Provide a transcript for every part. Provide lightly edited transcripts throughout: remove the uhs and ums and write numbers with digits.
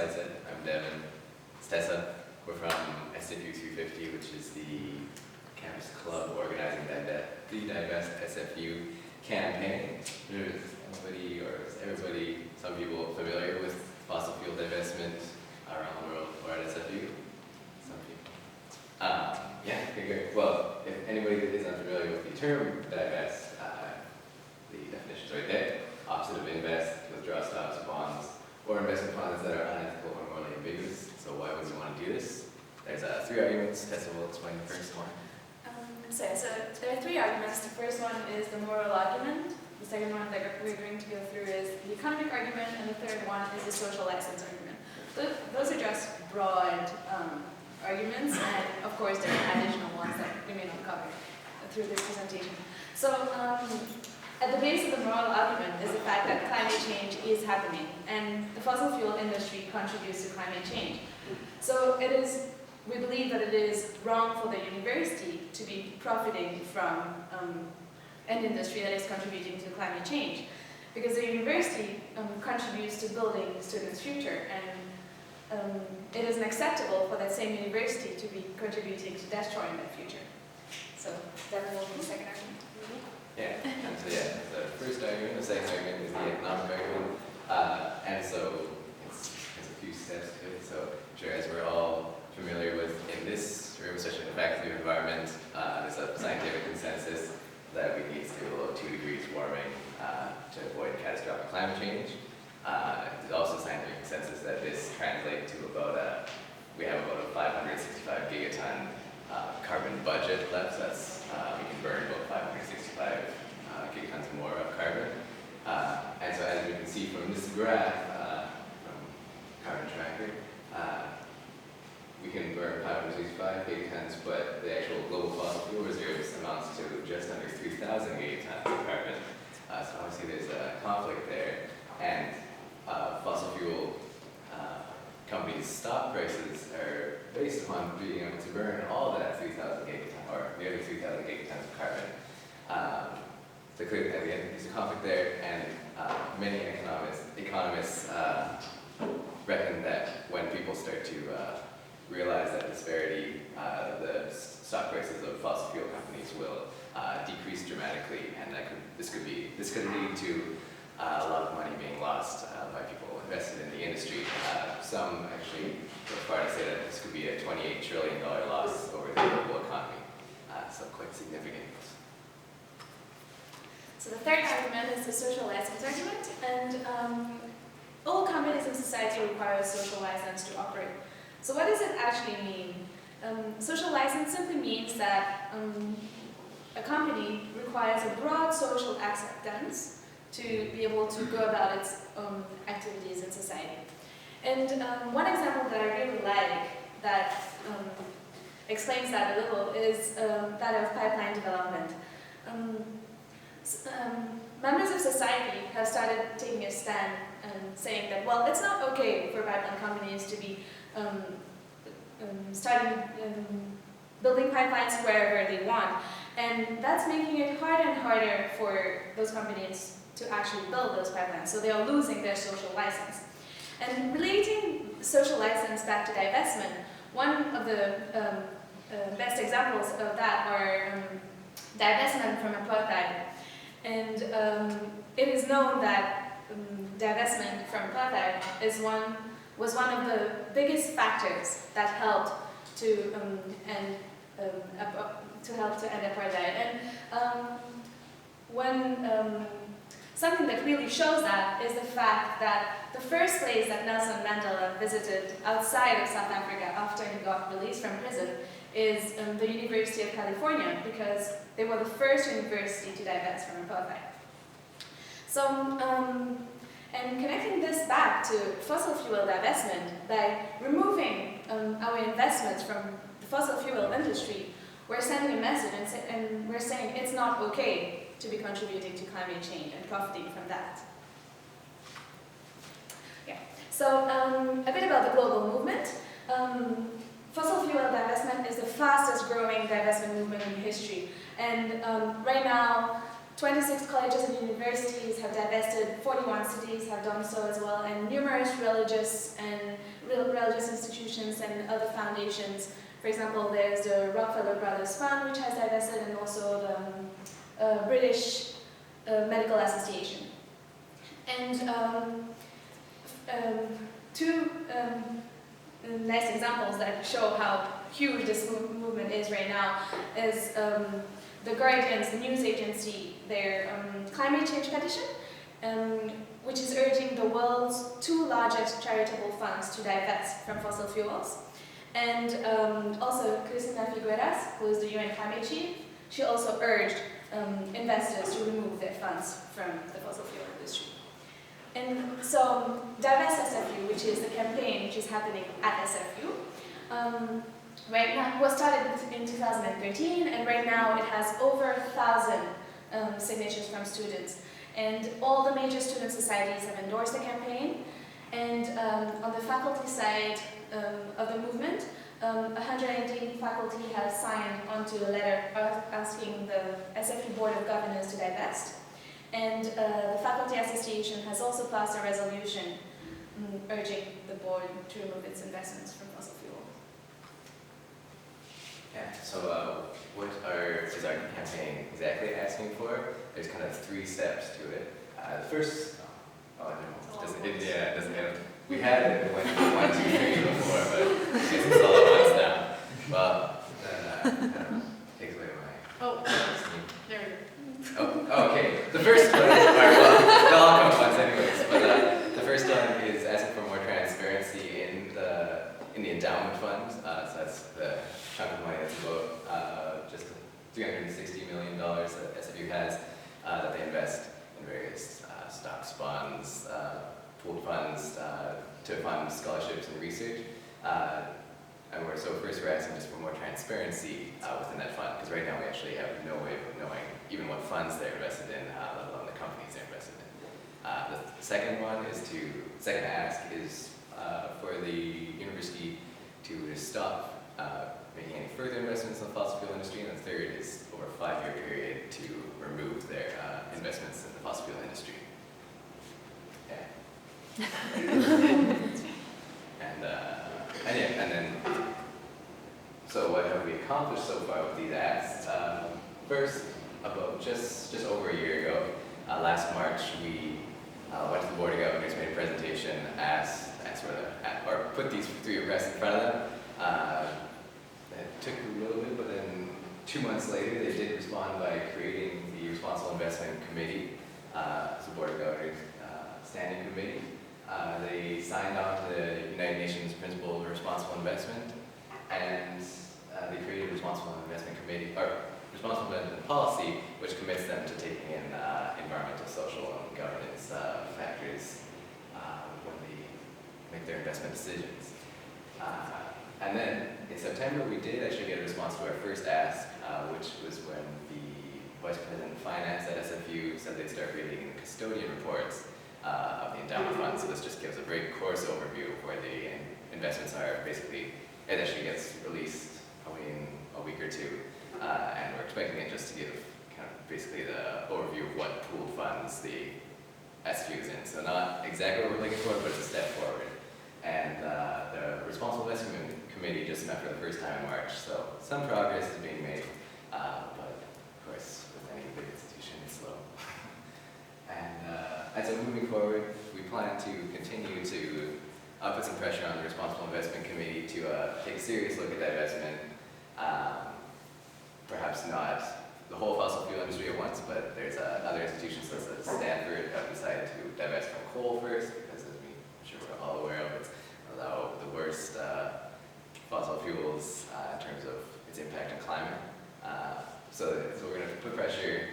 slide said, I'm Devin. It's Tessa. We're from SFU 350, which is the campus club organizing the DivestSFU campaign. Is anybody or is everybody, some people familiar with fossil fuel divestment around the world or at SFU? Some people. Yeah, okay, great. Well, if anybody is unfamiliar with the term divest, the definition's right there. Opposite of invest, withdraw stocks, bonds, or investment funds that are unethical or morally ambiguous. So why would you want to do this? There's three arguments. Tessa will explain the first one. So there are three arguments. The first one is the moral argument. The second one that we're going to go through is the economic argument, and the third one is the social license argument. Those are just broad arguments, and of course there are additional ones that we may not cover through this presentation. So at the base of the moral argument is the fact that climate change is happening, and the fossil fuel industry contributes to climate change. So we believe that it is wrong for the university to be profiting from an industry that is contributing to climate change, because the university contributes to building the students' future, and it isn't acceptable for that same university to be contributing to destroying that future. So that will be the second argument. Yeah, and so yeah, the first argument, the second argument is the economic argument, and so it's a few steps to it. So I'm sure as we're all familiar with in this room, especially in the faculty of environment, there's a scientific consensus that we need to stay below 2 degrees warming to avoid catastrophic climate change. There's also a scientific consensus that this translates to about we have about a 565 gigaton carbon budget left. So that's we can burn about 565 gigatons more of carbon. And so as we can see from this graph from Carbon Tracker, we can burn 565 gigatons, but the actual global fossil fuel reserves amounts to just under 3,000 gigatons of carbon. So obviously there's a conflict there, and fossil fuel companies' stock prices are based upon being able to burn all that 3,000 gigatons, or nearly 3,000 gigatons of carbon. So clearly, again, there's a conflict there, and many economists reckon that when people start to realize that disparity, the stock prices of fossil fuel companies will decrease dramatically, and this could lead to a lot of money being lost by people invested in the industry. Some actually go far to say that this could be a $28 trillion loss over the global economy, so quite significant. So the third argument is the social license argument, and all companies in society require a social license to operate. So what does it actually mean? Social license simply means that a company requires a broad social acceptance to be able to go about its activities in society. And one example that I really like that explains that a little is that of pipeline development. Members of society have started taking a stand and saying that, well, it's not okay for pipeline companies to be starting building pipelines wherever they want. And that's making it harder and harder for those companies to actually build those pipelines. So they are losing their social license. And relating social license back to divestment, one of the best examples of that are divestment from apartheid. And it is known that divestment from apartheid was one of the biggest factors that helped to end apartheid. And something that really shows that is the fact that the first place that Nelson Mandela visited outside of South Africa after he got released from prison is the University of California, because they were the first university to divest from apartheid. So, and connecting this back to fossil fuel divestment, by removing our investments from the fossil fuel industry, we're sending a message and we're saying it's not okay to be contributing to climate change and profiting from that. Yeah. So a bit about the global movement. Fossil fuel divestment is the fastest growing divestment movement in history. And right now, 26 colleges and universities have divested, 41 cities have done so as well, and numerous religious institutions and other foundations. For example, there's the Rockefeller Brothers Fund, which has divested, and also the British Medical Association. And two nice examples that show how huge this movement is right now is The Guardian's, the news agency, their climate change petition, which is urging the world's 2 largest charitable funds to divest from fossil fuels. And also Cristina Figueras, who is the UN climate chief, she also urged investors to remove their funds from the fossil fuel industry. And so DivestSFU, which is the campaign which is happening at SFU, right now was started in 2013, and right now it has over 1,000 signatures from students. And all the major student societies have endorsed the campaign. And on the faculty side of the movement, 118 faculty have signed onto a letter asking the SFU Board of Governors to divest. And the Faculty Association has also passed a resolution urging the board to remove its investments from fossil fuel. Yeah, so what is our campaign exactly asking for? There's kind of 3 steps to it. The first, it doesn't have, we had it when 1, 2, 3 before, but I guess it's all at once now. Well, then, takes away my... Oh, there we go. Oh, okay. The first one, well, they'll all come at once anyways, but the first one is asking for more transparency in the endowment fund. So that's the chunk of money that's about just $360 million that SFU has that they invest in various stocks, bonds, pooled funds to fund scholarships and research. And so first we're asking just for more transparency within that fund, because right now we actually have no way of knowing even what funds they're invested in, let alone the companies they're invested in. The second ask is for the university to stop making any further investments in the fossil fuel industry, and the third is over a 5-year period to remove their investments in the fossil fuel industry. Yeah. And then, so what have we accomplished so far with these acts? First, about just over a year ago, last March, we went to the Board of Governors, made a presentation, put these 3 requests in front of them. It took a little bit, but then 2 months later, they did respond by creating the Responsible Investment Committee, it's the Board of Governors Standing Committee. They signed on to the United Nations Principles of Responsible Investment, and they created a Responsible Investment Committee, or Responsible Investment Policy, which commits them to taking in environmental, social, and governance factors when they make their investment decisions. And then in September, we did actually get a response to our first ask, which was when the Vice President of Finance at SFU said they'd start reading the custodian reports of the endowment fund. So this just gives a very coarse overview of where the investments are. Basically, it actually gets released probably in a week or 2, and we're expecting it just to give kind of basically the overview of what pooled funds the SFU is in. So not exactly what we're looking for, but it's a step forward. And the Responsible Investment Committee just met for the first time in March, so some progress is being made, but of course, with any big institution, it's slow. And so moving forward, we plan to continue to put some pressure on the Responsible Investment Committee to take a serious look at divestment. Perhaps not the whole fossil fuel industry at once, but there's other institutions such as Stanford have decided to divest from coal first, because as I'm sure we're all aware of, it's the worst fossil fuels in terms of its impact on climate. So we're going to put pressure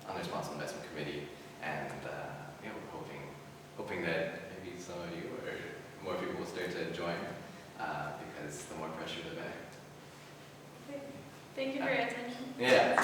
on the Responsible Investment Committee, and we're hoping that maybe some of you or more people will start to join, because the more pressure, the better. Thank you for your attention. Yeah.